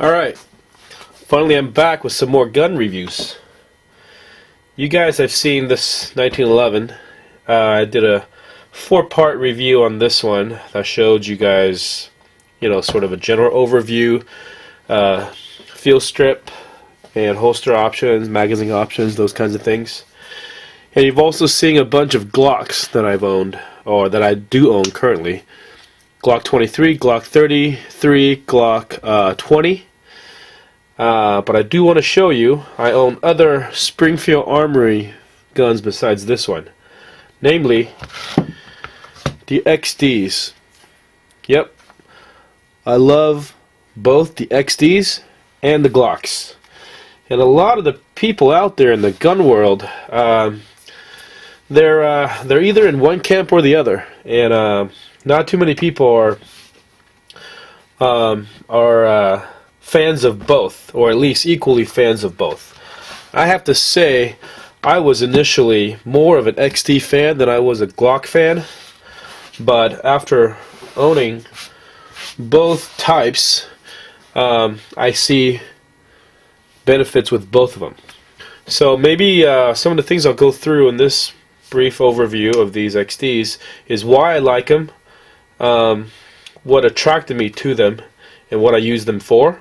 Alright, finally I'm back with some more gun reviews. You guys have seen this 1911. I did a 4-part review on this one that showed you guys, sort of a general overview, feel strip, and holster options, magazine options, those kinds of things. And you've also seen a bunch of Glocks that I've owned, or that I do own currently. Glock 23, Glock 33, Glock 20. But I do want to show you, I own other Springfield Armory guns besides this one. Namely, the XDs. Yep, I love both the XDs and the Glocks. And a lot of the people out there in the gun world, they're either in one camp or the other. And not too many people are fans of both, or at least equally fans of both. I have to say, I was initially more of an XD fan than I was a Glock fan, but after owning both types, I see benefits with both of them. So maybe some of the things I'll go through in this brief overview of these XDs is why I like them, what attracted me to them, and what I use them for.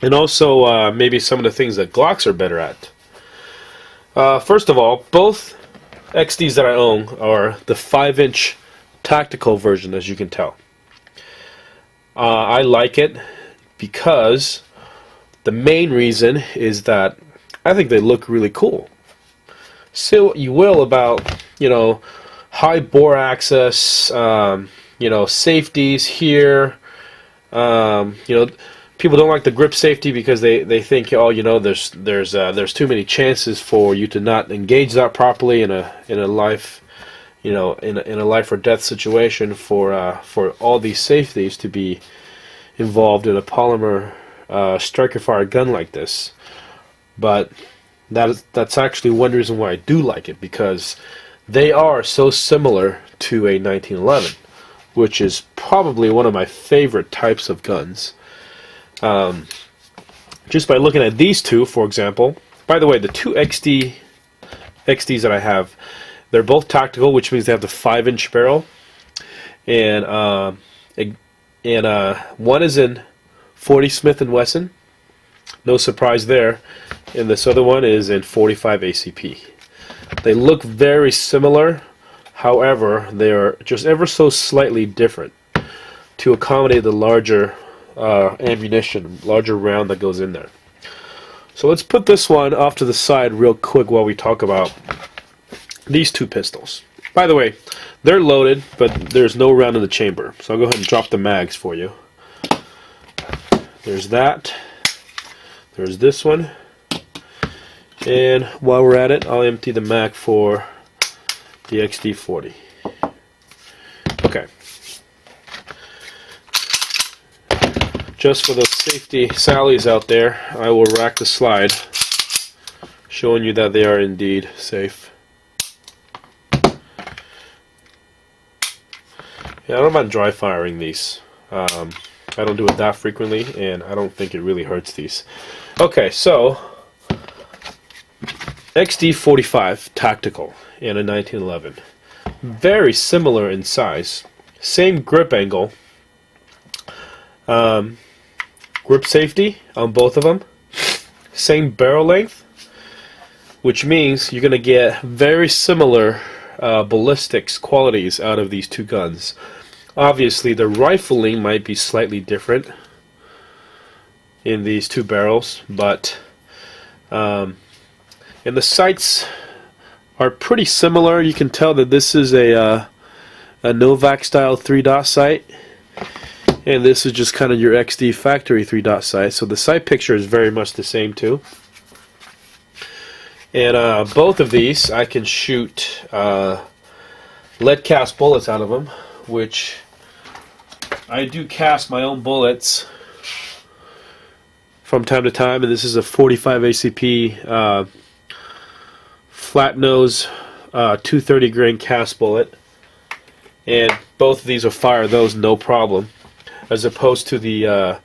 And also maybe some of the things that Glocks are better at. First of all, both XDs that I own are the 5-inch tactical version, as you can tell. I like it because the main reason is that I think they look really cool. Say what you will about, high bore access, safeties here, people don't like the grip safety because they think, there's too many chances for you to not engage that properly in a life, in a life or death situation for all these safeties to be involved in a polymer striker fire gun like this. But that's actually one reason why I do like it, because they are so similar to a 1911, which is probably one of my favorite types of guns. Just by looking at these two, for example. By the way, the two XDs that I have, they're both tactical, which means they have the 5-inch barrel, and one is in 40 Smith & Wesson, no surprise there, and this other one is in 45 ACP. They look very similar, however, they are just ever so slightly different to accommodate the larger ammunition, larger round that goes in there. So let's put this one off to the side real quick while we talk about these two pistols. By the way, they're loaded, but there's no round in the chamber. So I'll go ahead and drop the mags for you. There's that. There's this one. And while we're at it, I'll empty the mag for the XD40. Okay. Just for those safety sallies out there, I will rack the slide, showing you that they are indeed safe. Yeah, I don't mind dry firing these. I don't do it that frequently, and I don't think it really hurts these. Okay, so XD45 tactical in a 1911. Very similar in size. Same grip angle. Grip safety on both of them. Same barrel length, which means you're going to get very similar ballistics qualities out of these two guns. Obviously, the rifling might be slightly different in these two barrels, but and the sights are pretty similar. You can tell that this is a Novak style 3-dot sight, and this is just kind of your XD factory 3-dot sight. So the sight picture is very much the same too. And both of these I can shoot lead cast bullets out of them, which I do cast my own bullets from time to time, and this is a 45 ACP flat nose 230 grain cast bullet, and both of these will fire those no problem, as opposed to the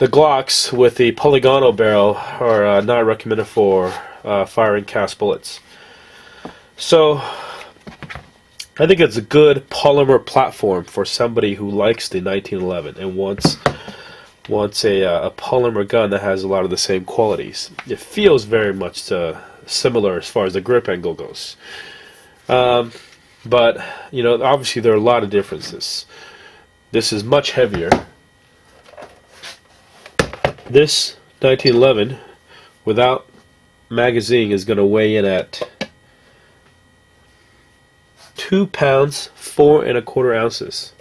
the Glocks with the polygonal barrel are not recommended for firing cast bullets. So I think it's a good polymer platform for somebody who likes the 1911 and wants a polymer gun that has a lot of the same qualities. It feels very much similar as far as the grip angle goes. But, you know, obviously there are a lot of differences. This is much heavier. This 1911 without magazine is going to weigh in at 2 pounds 4 1/4 ounces,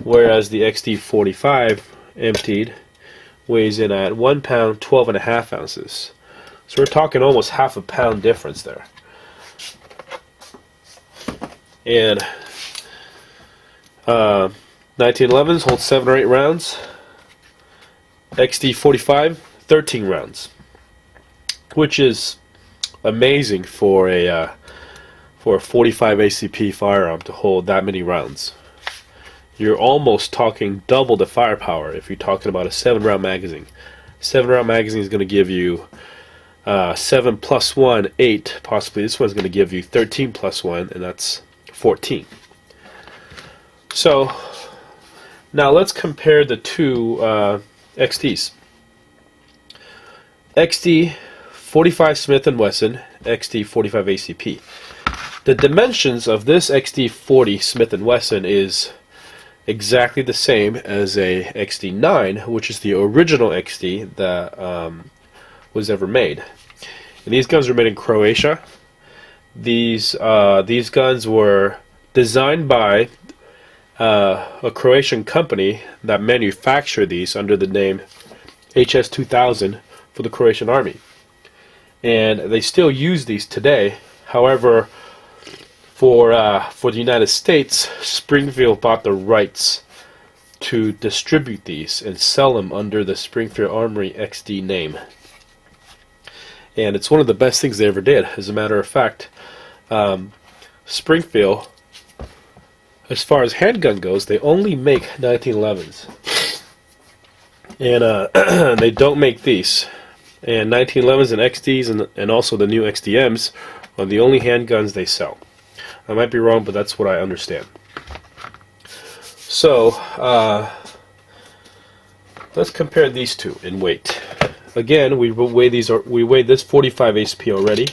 whereas the XD45 emptied weighs in at 1 pound 12 1/2 ounces. So we're talking almost half a pound difference there. And 1911s hold 7 or 8 rounds. XD45 13 rounds, which is amazing for a 45 ACP firearm to hold that many rounds. You're almost talking double the firepower if you're talking about a 7-round magazine. 7-round magazine is going to give you 7 plus 1, 8. Possibly this one's going to give you 13 plus 1, and that's 14. So now let's compare the two XDs. XD45 Smith & Wesson, XD45 ACP. The dimensions of this XD40 Smith & Wesson is exactly the same as a XD9, which is the original XD that was ever made. And these guns were made in Croatia. These guns were designed by a Croatian company that manufactured these under the name HS2000 for the Croatian Army. And they still use these today. However, for the United States, Springfield bought the rights to distribute these and sell them under the Springfield Armory XD name. And it's one of the best things they ever did. As a matter of fact, Springfield, as far as handgun goes, they only make 1911s. And they don't make these. And 1911s and XDs and also the new XDMs are the only handguns they sell. I might be wrong, but that's what I understand. So, let's compare these two in weight. Again, we weighed this 45 ACP already.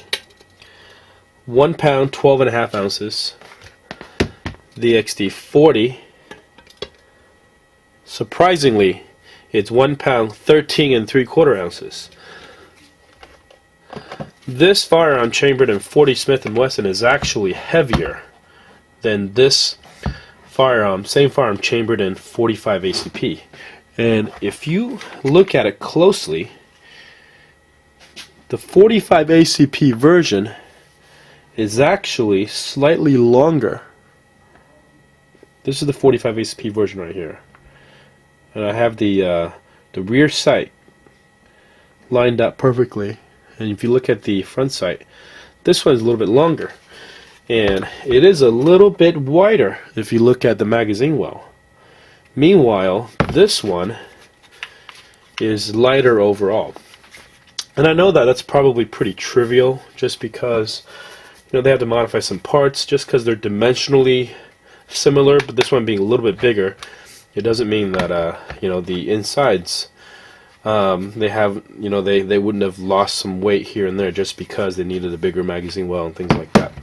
1 pound 12 1/2 ounces. The XD40, surprisingly, it's 1 pound 13 3/4 ounces. This firearm chambered in 40 Smith & Wesson is actually heavier than this firearm, same firearm chambered in 45 ACP. And if you look at it closely, the 45 ACP version is actually slightly longer. This is the 45 ACP version right here. And I have the rear sight lined up perfectly. And if you look at the front sight, this one is a little bit longer. And it is a little bit wider if you look at the magazine well. Meanwhile, this one is lighter overall. And I know that that's probably pretty trivial just because, you know, they have to modify some parts just because they're dimensionally similar, but this one being a little bit bigger, it doesn't mean that you know, the insides they have, you know, they wouldn't have lost some weight here and there just because they needed a bigger magazine well and things like that.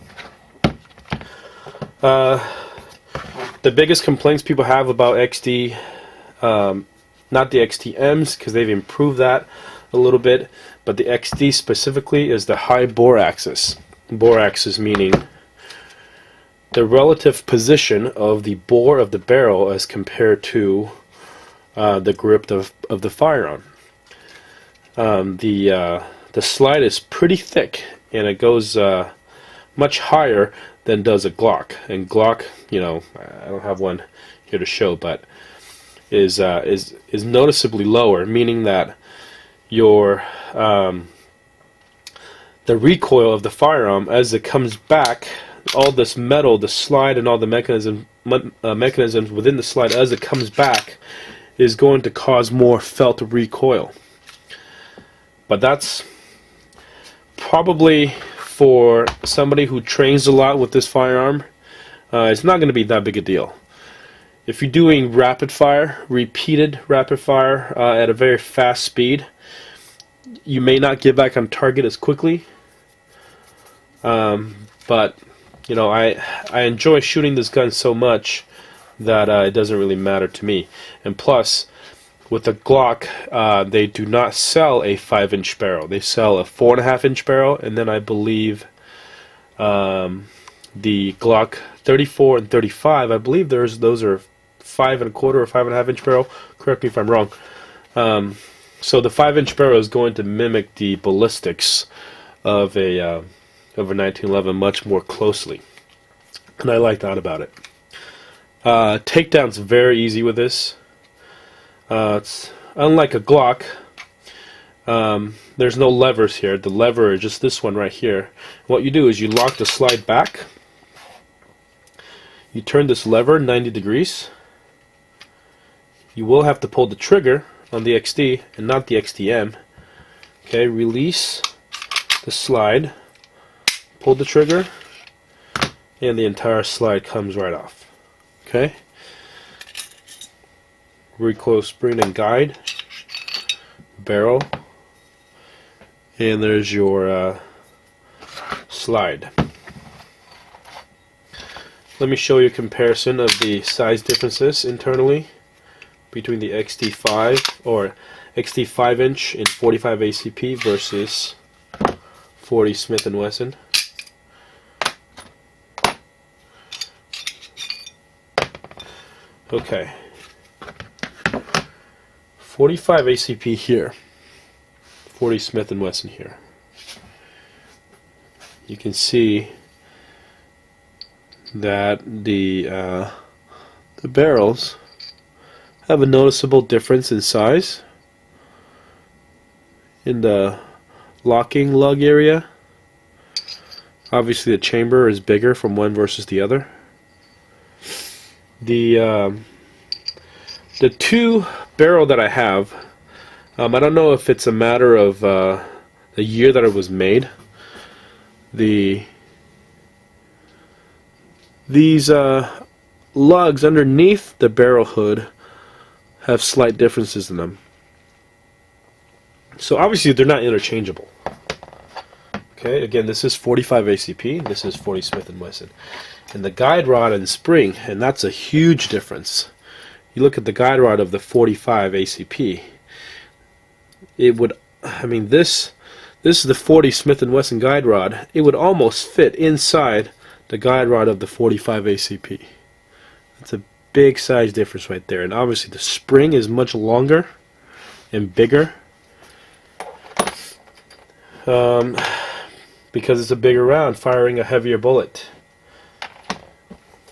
The biggest complaints people have about XD, not the XTMs because they've improved that a little bit, but the XD specifically is the high bore axis. Bore axis meaning the relative position of the bore of the barrel as compared to the grip of the firearm. The slide is pretty thick, and it goes much higher than does a Glock. And Glock, you know, I don't have one here to show, but is noticeably lower, meaning that your the recoil of the firearm as it comes back, all this metal, the slide, and all the mechanisms within the slide as it comes back is going to cause more felt recoil. But that's probably for somebody who trains a lot with this firearm. It's not going to be that big a deal. If you're doing rapid fire, repeated rapid fire at a very fast speed, you may not get back on target as quickly. But you know, I enjoy shooting this gun so much that it doesn't really matter to me. And plus, with the Glock, they do not sell a 5-inch barrel. They sell a 4.5-inch barrel, and then I believe the Glock 34 and 35, I believe those are 5.25 or 5.5-inch barrel. Correct me if I'm wrong. So the 5-inch barrel is going to mimic the ballistics of a 1911 much more closely, and I like that about it. Takedown's very easy with this. It's unlike a Glock. There's no levers here. The lever is just this one right here. What you do is you lock the slide back. You turn this lever 90 degrees. You will have to pull the trigger on the XD and not the XDM. Okay, release the slide, pull the trigger, and the entire slide comes right off. Okay, recoil spring and guide, barrel, and there's your slide. Let me show you a comparison of the size differences internally between the XD5 or XD 5-inch in 45 ACP versus 40 Smith & Wesson. Okay, 45 ACP here, 40 Smith & Wesson here. You can see that the barrels have a noticeable difference in size in the locking lug area. Obviously the chamber is bigger from one versus the other. The two barrel that I have, I don't know if it's a matter of the year that it was made. These lugs underneath the barrel hood have slight differences in them. So obviously they're not interchangeable. Okay, again, this is 45 ACP, this is 40 Smith & Wesson. And the guide rod and spring, and that's a huge difference. You look at the guide rod of the 45 ACP, it would, I mean, this is the 40 Smith & Wesson guide rod. It would almost fit inside the guide rod of the 45 ACP. That's a big size difference right there. And obviously the spring is much longer and bigger because it's a bigger round firing a heavier bullet.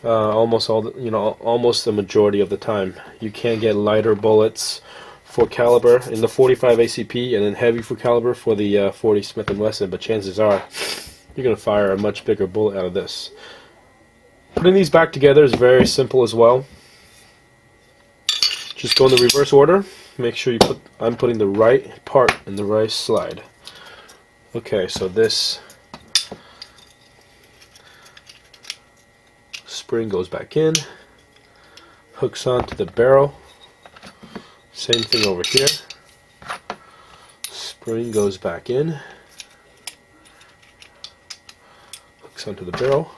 Almost the majority of the time. You can get lighter bullets for caliber in the 45 ACP and then heavy for caliber for the 40 Smith & Wesson, but chances are you're going to fire a much bigger bullet out of this. Putting these back together is very simple as well. Just go in the reverse order. Make sure I'm putting the right part in the right slide. Okay, so this spring goes back in, hooks onto the barrel. Same thing over here. Spring goes back in, hooks onto the barrel.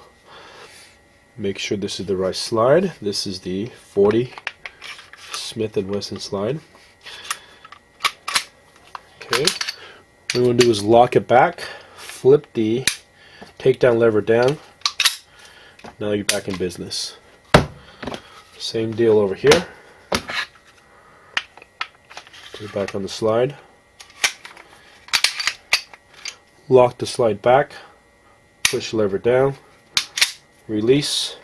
Make sure this is the right slide. This is the 40 Smith & Wesson slide. Okay. What we want to do is lock it back, flip the takedown lever down. Now you're back in business. Same deal over here. Put it back on the slide. Lock the slide back. Push the lever down. Release.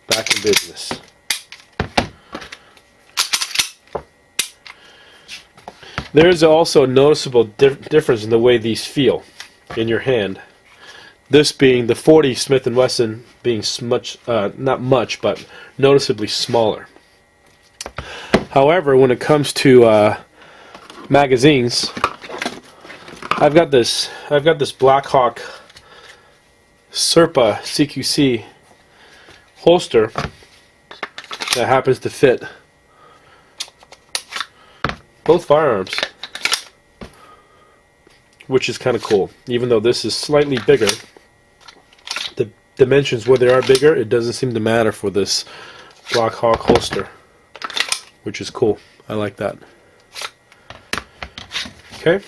Back in business. There is also a noticeable difference in the way these feel in your hand. This being the 40 Smith & Wesson being much, not much, but noticeably smaller. However, when it comes to magazines, I've got this Blackhawk Serpa CQC holster that happens to fit both firearms, which is kind of cool. Even though this is slightly bigger, the dimensions where they are bigger, it doesn't seem to matter for this Blackhawk holster, which is cool. I like that. Okay,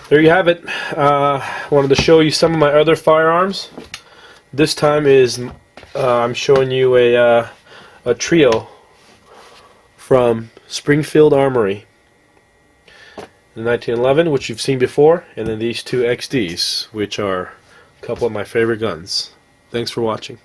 there you have it. Wanted to show you some of my other firearms. This time is I'm showing you a trio from Springfield Armory in 1911, which you've seen before, and then these two XDs, which are a couple of my favorite guns. Thanks for watching.